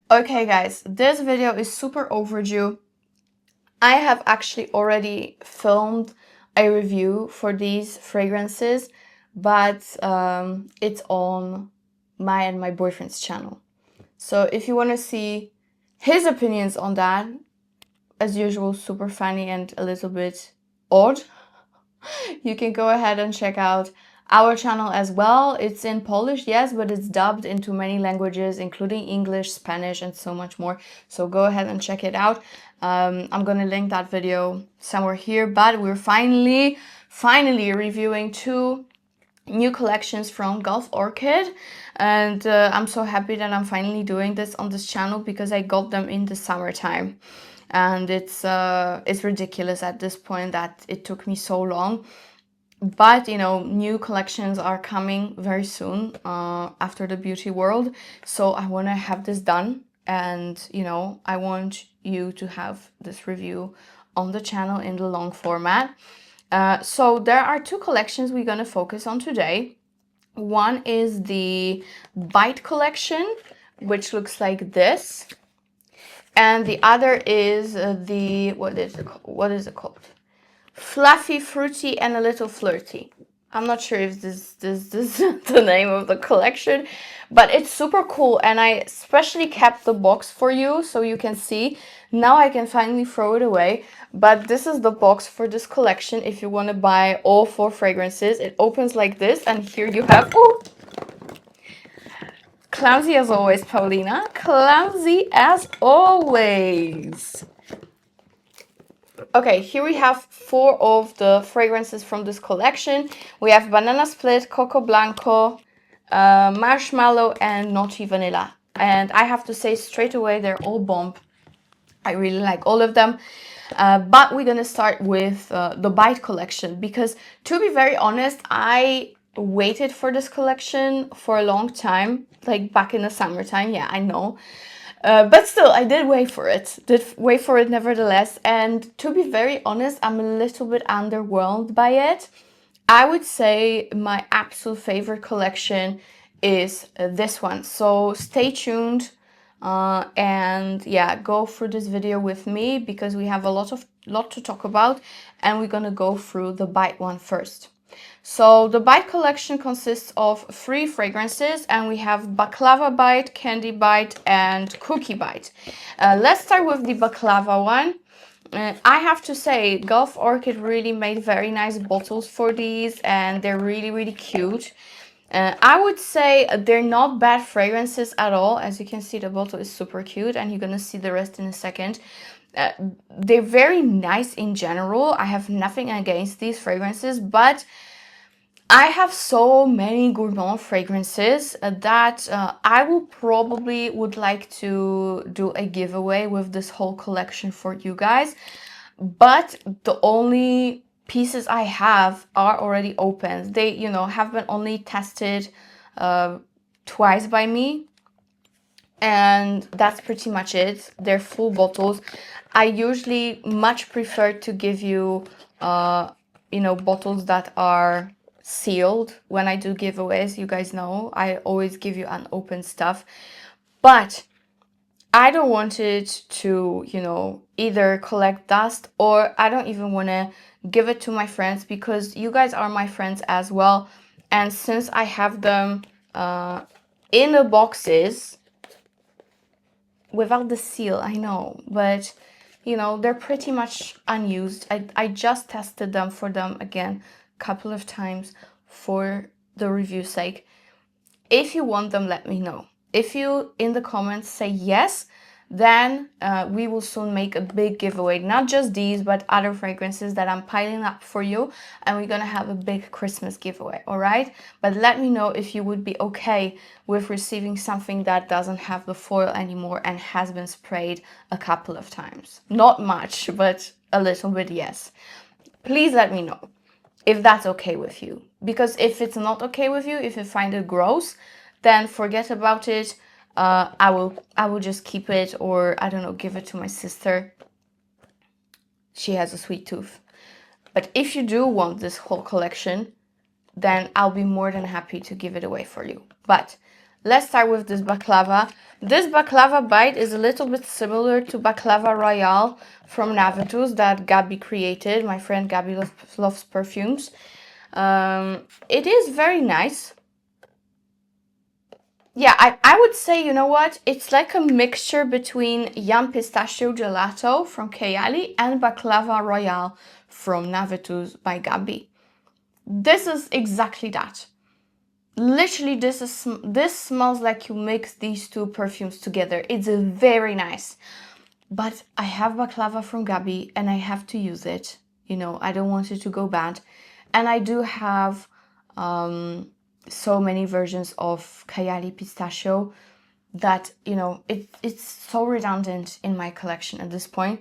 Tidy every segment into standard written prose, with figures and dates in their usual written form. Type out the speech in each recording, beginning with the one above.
Okay guys, this video is super overdue. I have actually already filmed a review for these fragrances, but it's on my and my boyfriend's channel. So if you want to see his opinions on that, as usual, super funny and a little bit odd, you can go ahead and check out our channel as well. It's in Polish, yes, but it's dubbed into many languages, including English, Spanish, and so much more. So go ahead and check it out. I'm gonna link that video somewhere here, but we're finally reviewing two new collections from Gulf Orchid, and I'm so happy that I'm finally doing this on this channel because I got them in the summertime. And it's ridiculous at this point that it took me so long. But you know, new collections are coming very soon after the beauty world, so I want to have this done, and you know, I want you to have this review on the channel in the long format. So there are two collections we're going to focus on today. One is the Bite collection, which looks like this, and the other is the what is it called? Fluffy, fruity, and a little flirty. I'm not sure if this is the name of the collection, but it's super cool, and I especially kept the box for you so you can see. Now I can finally throw it away, but this is the box for this collection if you want to buy all 4 fragrances. It opens like this, and here you have... Oh, clumsy as always, Paulina. Clumsy as always. Okay, here we have 4 of the fragrances from this collection. We have Banana Split, Coco Blanco, Marshmallow, and Naughty Vanilla. And I have to say straight away, they're all bomb. I really like all of them. But we're gonna start with the Bite collection because, to be very honest, I waited for this collection for a long time, like back in the summertime. Yeah, I know. But still, I did wait for it. Nevertheless. And to be very honest, I'm a little bit underwhelmed by it. I would say my absolute favorite collection is this one. So stay tuned and yeah, go through this video with me because we have a lot to talk about, and we're gonna go through the Bite one first. So the Bite collection consists of 3 fragrances, and we have Baklava Bite, Candy Bite, and Cookie Bite. Let's start with the Baklava one. I have to say, Gulf Orchid really made very nice bottles for these, and they're really cute. I would say they're not bad fragrances at all. As you can see, the bottle is super cute, and you're gonna see the rest in a second. They're very nice in general. I have nothing against these fragrances, but I have so many gourmand fragrances that I will probably would like to do a giveaway with this whole collection for you guys. But the only pieces I have are already open. They, you know, have been only tested twice by me. And that's pretty much it. They're full bottles. I usually much prefer to give you, you know, bottles that are sealed when I do giveaways. You guys know I always give you unopened stuff, but I don't want it to, you know, either collect dust, or I don't even want to give it to my friends because you guys are my friends as well. And since I have them in the boxes without the seal, I know, but you know, they're pretty much unused. I just tested them for them again couple of times for the review sake. If you want them, let me know. If you in the comments say yes, then we will soon make a big giveaway, not just these but other fragrances that I'm piling up for you, and we're gonna have a big Christmas giveaway. All right, but let me know if you would be okay with receiving something that doesn't have the foil anymore and has been sprayed a couple of times. Not much, but a little bit, yes. Please let me know if that's okay with you, because if it's not okay with you, if you find it gross, then forget about it. I will just keep it, or I don't know, give it to my sister. She has a sweet tooth. But if you do want this whole collection, then I'll be more than happy to give it away for you. But let's start with this Baklava. This Baklava bite is a little bit similar to Baklava Royale from Navitus that Gabby created. My friend Gabby loves perfumes. It is very nice. Yeah, I would say, you know what? It's like a mixture between Yum Pistachio Gelato from KHADLAJ and Baklava Royale from Navitus by Gabby. This is exactly that. Literally, this smells like you mix these two perfumes together. It's very nice. But I have Baklava from Gabby and I have to use it. You know, I don't want it to go bad. And I do have so many versions of KHADLAJ Pistachio that, you know, it's so redundant in my collection at this point.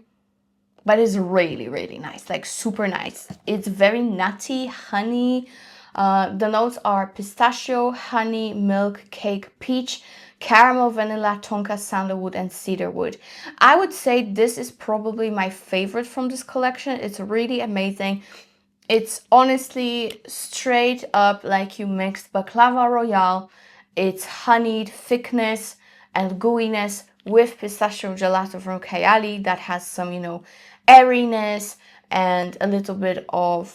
But it's really, really nice, like super nice. It's very nutty, honey. The notes are pistachio, honey, milk, cake, peach, caramel, vanilla, tonka, sandalwood, and cedarwood. I would say this is probably my favorite from this collection. It's really amazing. It's honestly straight up like you mixed Baklava Royale. It's honeyed thickness and gooiness with pistachio gelato from KHADLAJ that has some, you know, airiness and a little bit of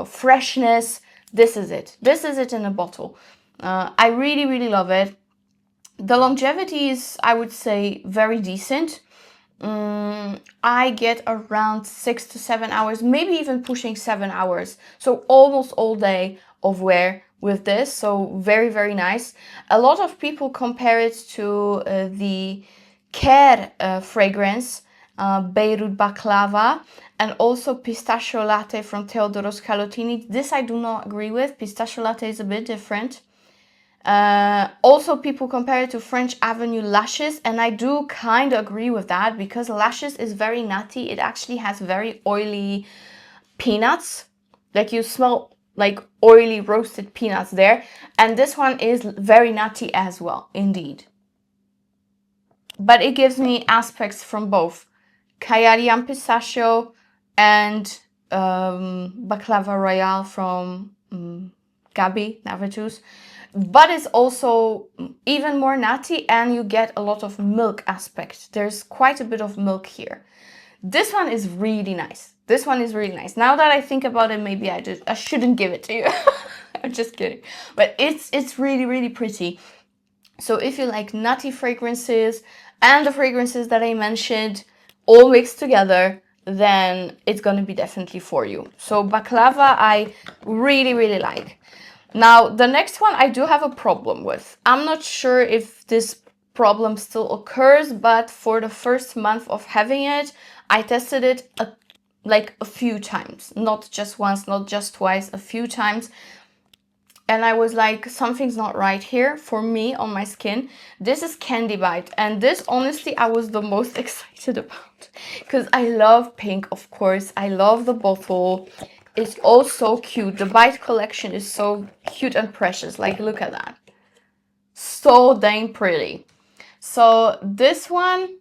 freshness. This is it. This is it in a bottle. I really, really love it. The longevity is, I would say, very decent. I get around 6 to 7 hours, maybe even pushing 7 hours. So almost all day of wear with this. So very, very nice. A lot of people compare it to the Care fragrance, Beirut Baklava, and also Pistachio Latte from Teodoro Scalotini. This I do not agree with. Pistachio Latte is a bit different. Also, people compare it to French Avenue Lashes, and I do kind of agree with that because Lashes is very nutty. It actually has very oily peanuts. Like you smell like oily roasted peanuts there. And this one is very nutty as well, indeed. But it gives me aspects from both KHADLAJ Pistachio and Baklava Royale from Gabby Navitus. But it's also even more nutty and you get a lot of milk aspect. There's quite a bit of milk here. This one is really nice. This one is really nice. Now that I think about it, maybe I shouldn't give it to you. I'm just kidding. But it's really, really pretty. So if you like nutty fragrances and the fragrances that I mentioned all mixed together, then it's going to be definitely for you. So Baklava I really, really like. Now, the next one I do have a problem with. I'm not sure if this problem still occurs, but for the first month of having it, I tested it like a few times. Not just once, not just twice, a few times. And I was like, something's not right here for me on my skin. This is Candy Bite. And this, honestly, I was the most excited about. Because I love pink, of course. I love the bottle. It's all so cute. The Bite collection is so cute and precious. Like, look at that. So dang pretty. So this one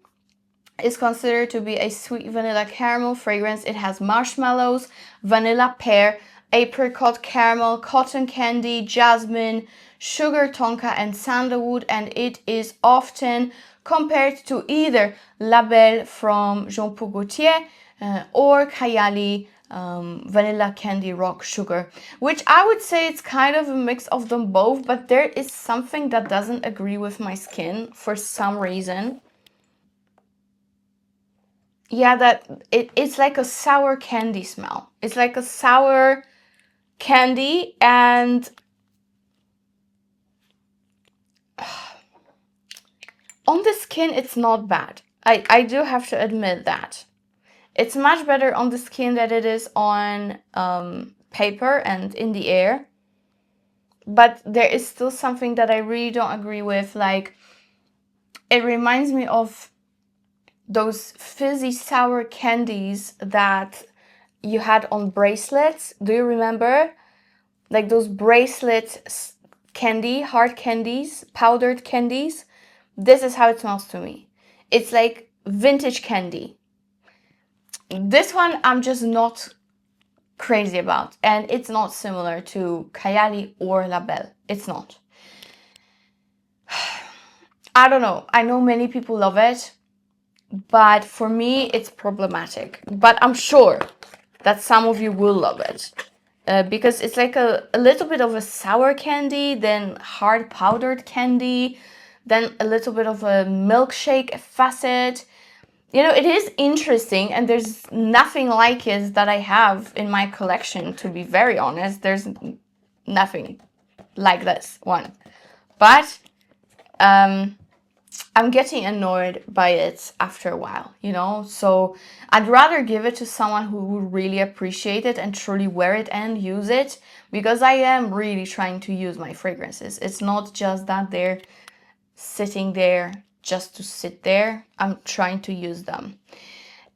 is considered to be a sweet vanilla caramel fragrance. It has marshmallows, vanilla pear, apricot caramel, cotton candy, jasmine, sugar tonka, and sandalwood. And it is often compared to either La Belle from Jean Paul Gaultier or KHADLAJ vanilla candy rock sugar, which I would say it's kind of a mix of them both, but there is something that doesn't agree with my skin for some reason. Yeah, that it's like a sour candy smell. It's like a sour candy, and on the skin it's not bad. I do have to admit that. It's much better on the skin than it is on paper and in the air. But there is still something that I really don't agree with. Like, it reminds me of those fizzy sour candies that you had on bracelets. Do you remember? Like those bracelet candy, hard candies, powdered candies. This is how it smells to me. It's like vintage candy. This one I'm just not crazy about, and it's not similar to KHADLAJ or La Belle. It's not. I don't know. I know many people love it, but for me, it's problematic. But I'm sure that some of you will love it. Because it's like a little bit of a sour candy, then hard powdered candy, then a little bit of a milkshake facet. You know, it is interesting, and there's nothing like it that I have in my collection, to be very honest. There's nothing like this one. But I'm getting annoyed by it after a while, you know? So I'd rather give it to someone who would really appreciate it and truly wear it and use it, because I am really trying to use my fragrances. It's not just that they're sitting there just to sit there. I'm trying to use them.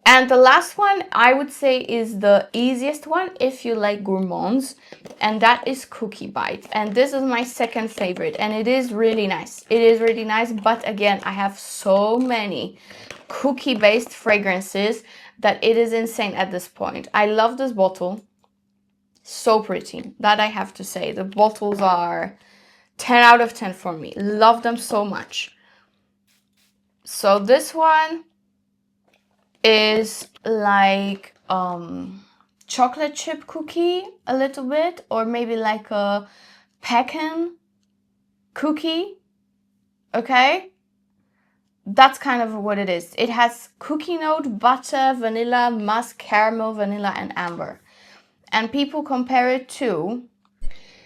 And the last one I would say is the easiest one if you like gourmands, and that is Cookie Bite. And this is my second favorite, and it is really nice. It is really nice, but again, I have so many cookie-based fragrances that it is insane at this point. I love this bottle. So pretty, that I have to say. The bottles are 10 out of 10 for me. Love them so much. So this one is like chocolate chip cookie a little bit, or maybe like a pecan cookie. Okay, that's kind of what it is. It has cookie note, butter, vanilla, musk, caramel, vanilla, and amber. And people compare it to,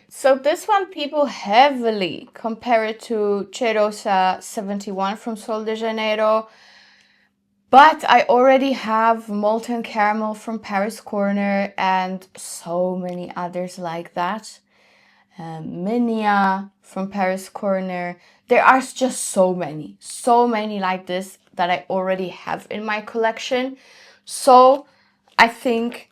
so this one people heavily compare it to Cheirosa 71 from Sol de Janeiro. But I already have Molten Caramel from Paris Corner and so many others like that. Minia from Paris Corner. There are just so many like this that I already have in my collection. So I think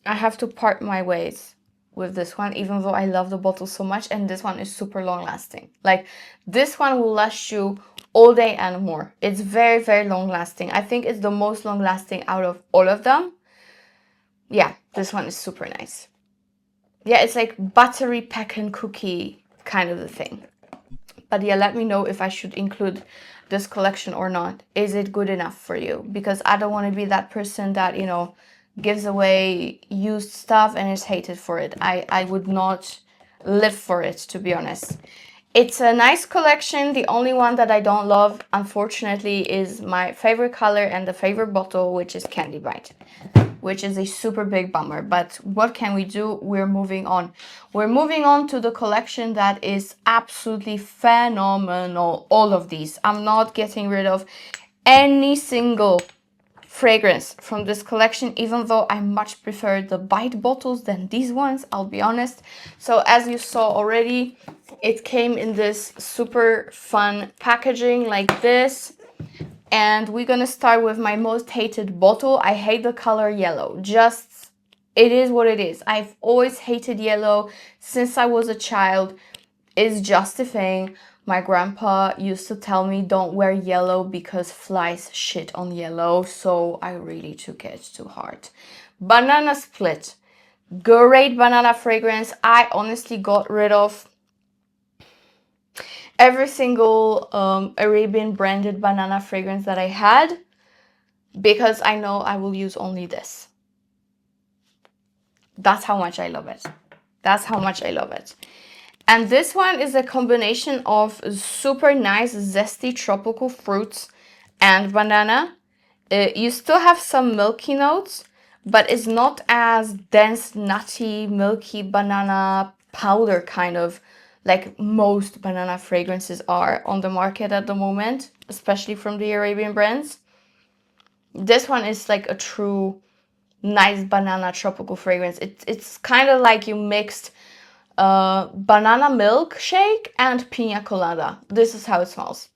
I have to part my ways with this one, even though I love the bottle so much, and this one is super long lasting. Like, this one will last you all day and more. It's very, very long lasting. I think it's the most long lasting out of all of them. Yeah, this one is super nice. Yeah, it's like buttery pecan cookie kind of the thing. But yeah, let me know if I should include this collection or not. Is it good enough for you? Because I don't want to be that person that, you know, gives away used stuff and is hated for it. I would not live for it, to be honest. It's a nice collection. The only one that I don't love, unfortunately, is my favorite color and the favorite bottle, which is Candy Bite, which is a super big bummer. But what can we do? We're moving on. We're moving on to the collection that is absolutely phenomenal. All of these. I'm not getting rid of any single fragrance from this collection, even though I much prefer the Bite bottles than these ones, I'll be honest. So as you saw already, it came in this super fun packaging like this. And we're gonna start with my most hated bottle. I hate the color yellow. Just, it is what it is. I've always hated yellow since I was a child. It's just a thing. My grandpa used to tell me don't wear yellow because flies shit on yellow, so I really took it to heart. Banana Split. Great banana fragrance. I honestly got rid of every single Arabian branded banana fragrance that I had because I know I will use only this. That's how much I love it. That's how much I love it. And this one is a combination of super nice, zesty tropical fruits and banana. You still have some milky notes, but it's not as dense, nutty, milky banana powder kind of like most banana fragrances are on the market at the moment, especially from the Arabian brands. This one is like a true nice banana tropical fragrance. It's kind of like you mixed banana milkshake and pina colada. This is how it smells.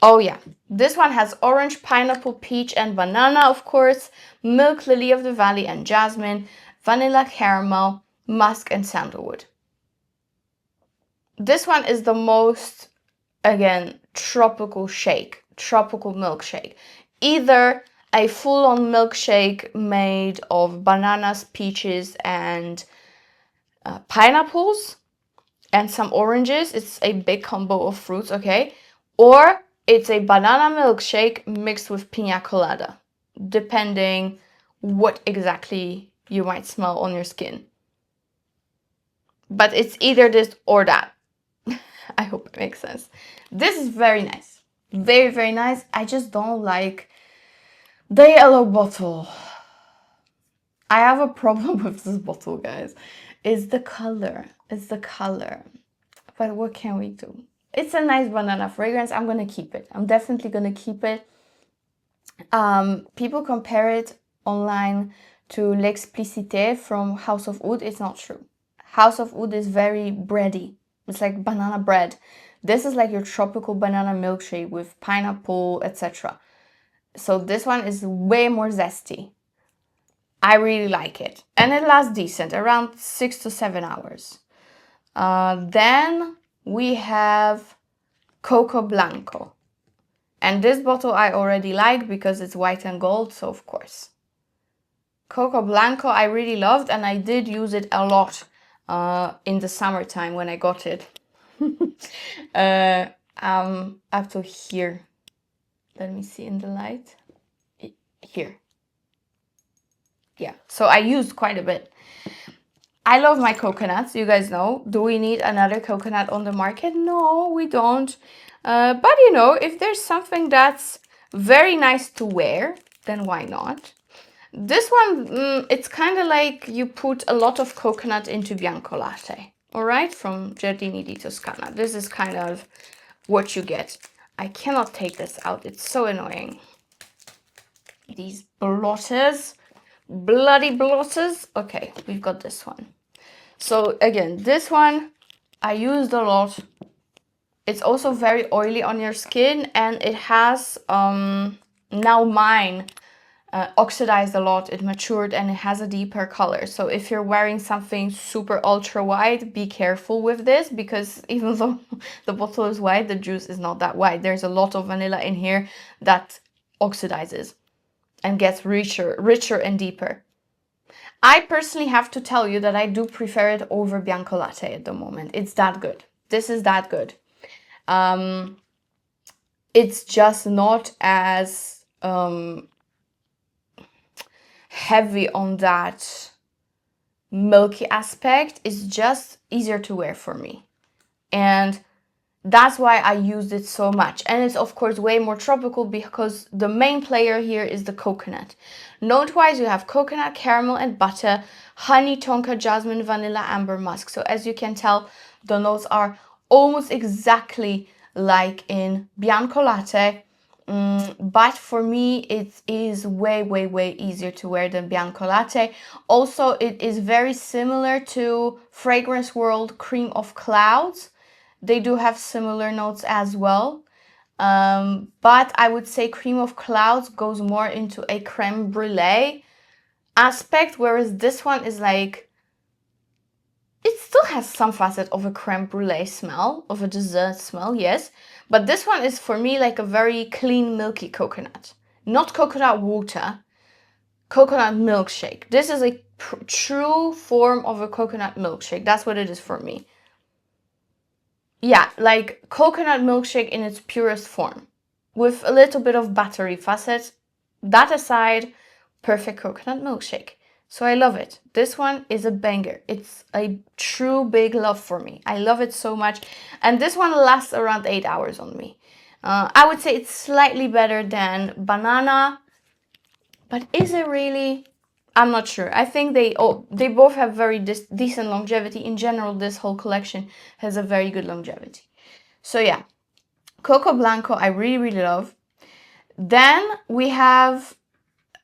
Oh yeah, this one has orange, pineapple, peach, and banana, of course, milk, lily of the valley, and jasmine, vanilla, caramel, musk, and sandalwood. This one is the most, again, tropical shake, tropical milkshake. Either a full-on milkshake made of bananas, peaches, and pineapples, and some oranges. It's a big combo of fruits, okay? Or it's a banana milkshake mixed with pina colada, depending what exactly you might smell on your skin. But it's either this or that. I hope it makes sense. This is very nice. Very, very nice. I just don't like the yellow bottle. I have a problem with this bottle, guys. It's the color. It's the color. But what can we do? It's a nice banana fragrance. I'm going to keep it. I'm definitely going to keep it. People compare it online to L'Explicité from House of Oud. It's not true. House of Oud is very bready. It's like banana bread. This is like your tropical banana milkshake with pineapple, etc. So this one is way more zesty. I really like it. And it lasts decent, around 6 to 7 hours. Then we have Coco Blanco. And this bottle I already like because it's white and gold, so of course. Coco Blanco I really loved, and I did use it a lot in the summertime when I got it. Up to here. Let me see in the light. Here. Yeah, so I used quite a bit. I love my coconuts, you guys know. Do we need another coconut on the market? No, we don't. But you know, if there's something that's very nice to wear, then why not? This one, it's kind of like you put a lot of coconut into Bianco Latte, all right, from Giardini di Toscana. This is kind of what you get. I cannot take this out. It's so annoying. These blotters, bloody blotters. Okay, we've got this one. So again, this one I used a lot. It's also very oily on your skin, and it has, now mine oxidized a lot, it matured, and it has a deeper color. So if you're wearing something super ultra white, be careful with this, because even though the bottle is white, the juice is not that white. There's a lot of vanilla in here that oxidizes and gets richer and deeper. I personally have to tell you that I do prefer it over Bianco Latte at the moment. It's that good. This is that good. It's just not as heavy on that milky aspect. It's just easier to wear for me. And that's why I used it so much. And it's of course way more tropical because the main player here is the coconut. Note-wise, you have coconut, caramel and butter, honey, tonka, jasmine, vanilla, amber, musk. So as you can tell, the notes are almost exactly like in Bianco Latte. But for me, it is way, way, way easier to wear than Bianco Latte. Also, it is very similar to Fragrance World Cream of Clouds. They do have similar notes as well. But I would say Cream of Clouds goes more into a creme brulee aspect, whereas this one is like, it still has some facet of a creme brulee smell, of a dessert smell, yes. But this one is for me like a very clean, milky coconut. Not coconut water, coconut milkshake. This is a true form of a coconut milkshake. That's what it is for me. Yeah, like coconut milkshake in its purest form, with a little bit of buttery facet. That aside, perfect coconut milkshake. So I love it. This one is a banger. It's a true big love for me. I love it so much. And this one lasts around 8 hours on me. I would say it's slightly better than banana, but is it really? I'm not sure. I think they both have very decent longevity. In general, this whole collection has a very good longevity. So yeah, Coco Blanco I really, really love. Then we have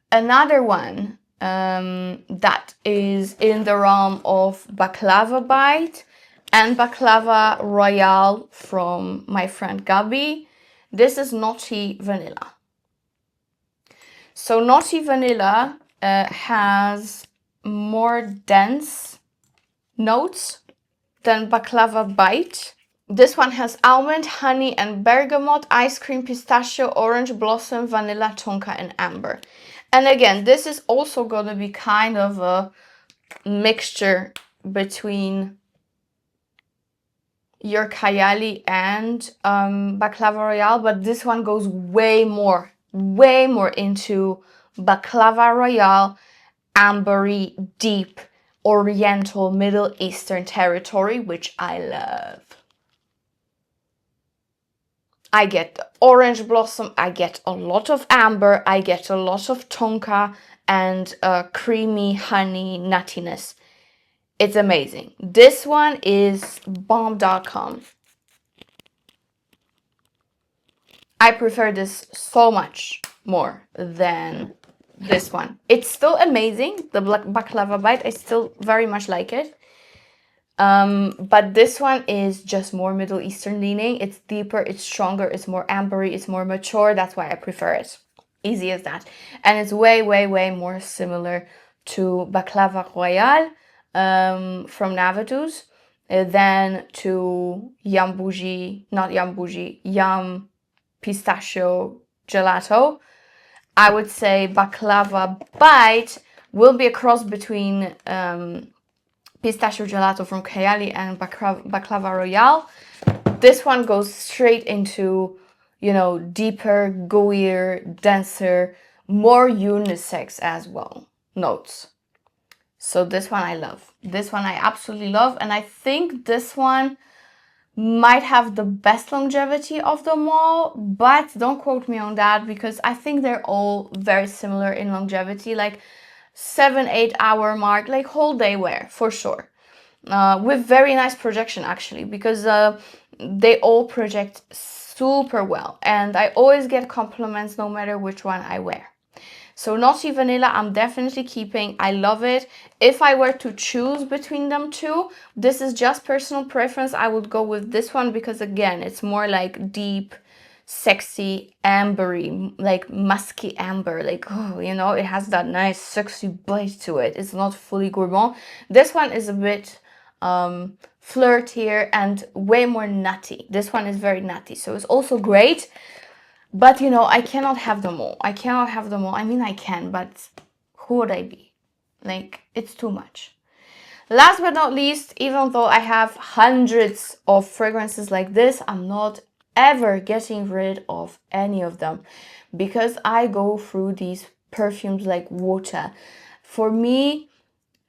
another one that is in the realm of Baklava Bite and Baklava Royale from my friend Gabi. This is Naughty Vanilla. So Naughty Vanilla has more dense notes than Baklava Bite. This one has almond, honey and bergamot, ice cream, pistachio, orange blossom, vanilla, tonka and amber. And again, this is also going to be kind of a mixture between your Kayali and Baklava Royale, but this one goes way more into Baklava Royale, ambery, deep, Oriental, Middle Eastern territory, which I love. I get the orange blossom, I get a lot of amber, I get a lot of tonka and creamy honey nuttiness. It's amazing. This one is bomb.com. I prefer this so much more than this one. It's still amazing. The Baklava Bite, I still very much like it. But this one is just more Middle Eastern leaning. It's deeper, it's stronger, it's more ambery, it's more mature. That's why I prefer it. Easy as that. And it's way more similar to Baklava Royale from Navatus than to Yum Bougie, not Yum Bougie, Yum Pistachio Gelato. I would say Baklava Bite will be a cross between Pistachio Gelato from Kayali and Baklava Royale. This one goes straight into, you know, deeper, gooier, denser, more unisex as well notes. So this one I love. This one I absolutely love. And I think this one might have the best longevity of them all, but don't quote me on that because I think they're all very similar in longevity, like 7-8 hour mark, like whole day wear for sure. With very nice projection actually, because they all project super well and I always get compliments no matter which one I wear. So Naughty Vanilla I'm definitely keeping. I love it. If I were to choose between them two, this is just personal preference, I would go with this one because again it's more like deep, sexy, ambery, like musky amber, like, oh, you know, it has that nice sexy bite to it. It's not fully gourmand. This one is a bit flirtier and way more nutty. This one is very nutty, so it's also great. But, you know, I cannot have them all. I cannot have them all. I mean, I can, but who would I be? Like, it's too much. Last but not least, even though I have hundreds of fragrances like this, I'm not ever getting rid of any of them because I go through these perfumes like water. For me,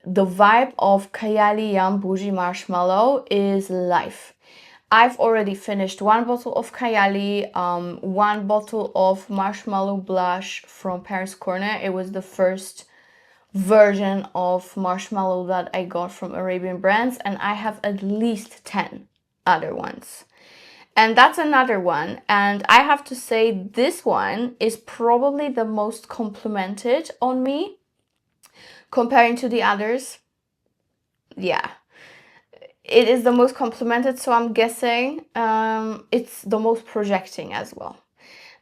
the vibe of Kayali Yum Bougie Marshmallow is life. I've already finished one bottle of Kayali, one bottle of Marshmallow blush from Paris Corner. It was the first version of Marshmallow that I got from Arabian brands, and I have at least 10 other ones. And that's another one, and I have to say this one is probably the most complimented on me comparing to the others. Yeah. It is the most complimented, so I'm guessing it's the most projecting as well.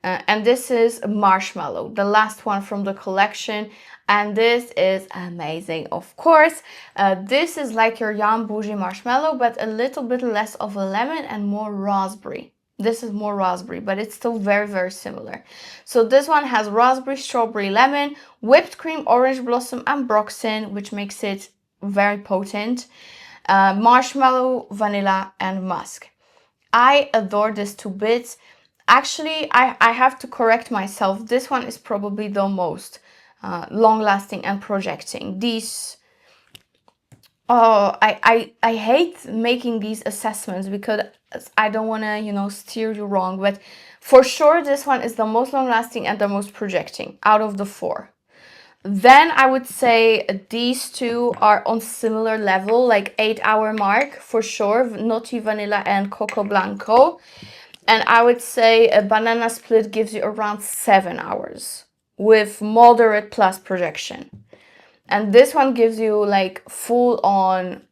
And this is Marshmallow, the last one from the collection. And this is amazing, of course. This is like your Yum Bougie Marshmallow, but a little bit less of a lemon and more raspberry. This is more raspberry, but it's still very similar. So this one has raspberry, strawberry, lemon, whipped cream, orange blossom, and broxin, which makes it very potent. Marshmallow, vanilla, and musk. I adore this to bits. Actually, I have to correct myself. This one is probably the most long-lasting and projecting. These, oh, I hate making these assessments because I don't want to, you know, steer you wrong. But for sure, this one is the most long-lasting and the most projecting out of the four. Then I would say these two are on similar level, like 8 hour mark for sure, Naughty Vanilla and Coco Blanco. And I would say a banana split gives you around 7 hours with moderate plus projection. And this one gives you like full on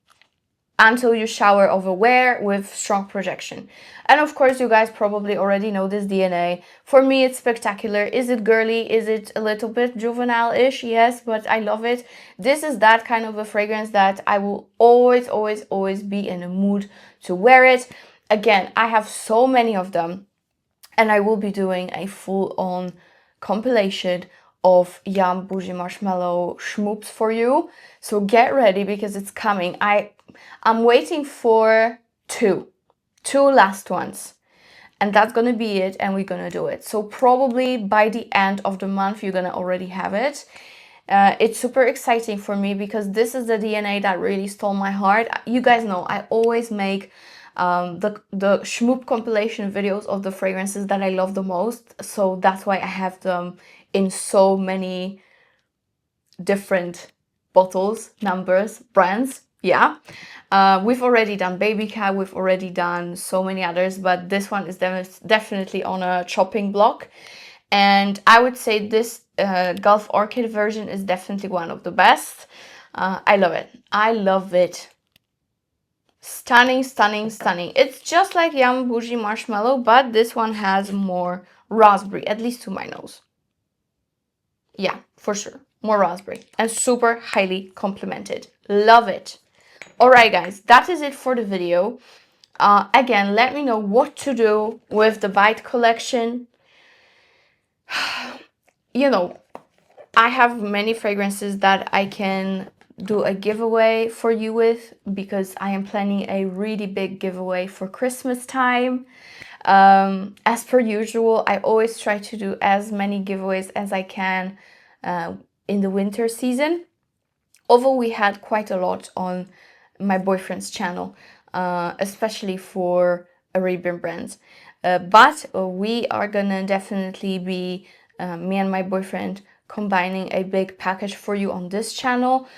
until you shower over wear with strong projection. And of course, you guys probably already know this DNA. For me, it's spectacular. Is it girly? Is it a little bit juvenile-ish? Yes, but I love it. This is that kind of a fragrance that I will always be in a mood to wear it. Again, I have so many of them, and I will be doing a full-on compilation of Yum Bougie Marshmallow schmoops for you. So get ready because it's coming. I'm waiting for two. 2 last ones. And that's gonna be it, and we're gonna do it. So probably by the end of the month, you're gonna already have it. It's super exciting for me because this is the DNA that really stole my heart. You guys know I always make the Schmoop compilation videos of the fragrances that I love the most. So that's why I have them in so many different bottles, numbers, brands. Yeah. We've already done Baby Cat, we've already done so many others, but this one is definitely on a chopping block. And I would say this Gulf Orchid version is definitely one of the best. I love it. I love it. Stunning, stunning, stunning. It's just like Yum Bougie Marshmallow, but this one has more raspberry, at least to my nose. Yeah, for sure. More raspberry. And super highly complimented. Love it. Alright guys, that is it for the video. Again, let me know what to do with the Bite collection. You know, I have many fragrances that I can do a giveaway for you with because I am planning a really big giveaway for Christmas time. As per usual, I always try to do as many giveaways as I can in the winter season. Although we had quite a lot on my boyfriend's channel, especially for Arabian brands. But we are gonna definitely be, me and my boyfriend, combining a big package for you on this channel,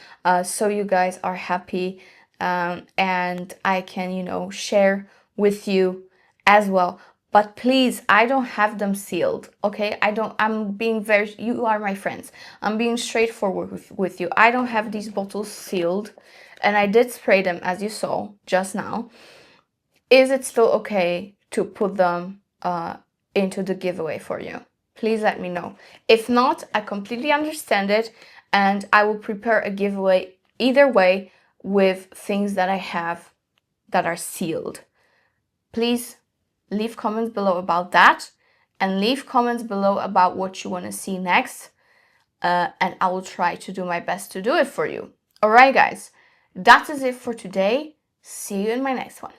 so you guys are happy, and I can, you know, share with you as well. But please, I don't have them sealed, okay? I'm being very, you are my friends. I'm being straightforward with you. I don't have these bottles sealed, and I did spray them, as you saw just now. Is it still okay to put them into the giveaway for you? Please let me know. If not, I completely understand it, and I will prepare a giveaway either way with things that I have that are sealed. Please leave comments below about that, and leave comments below about what you want to see next, and I will try to do my best to do it for you. Alright guys, that is it for today. See you in my next one.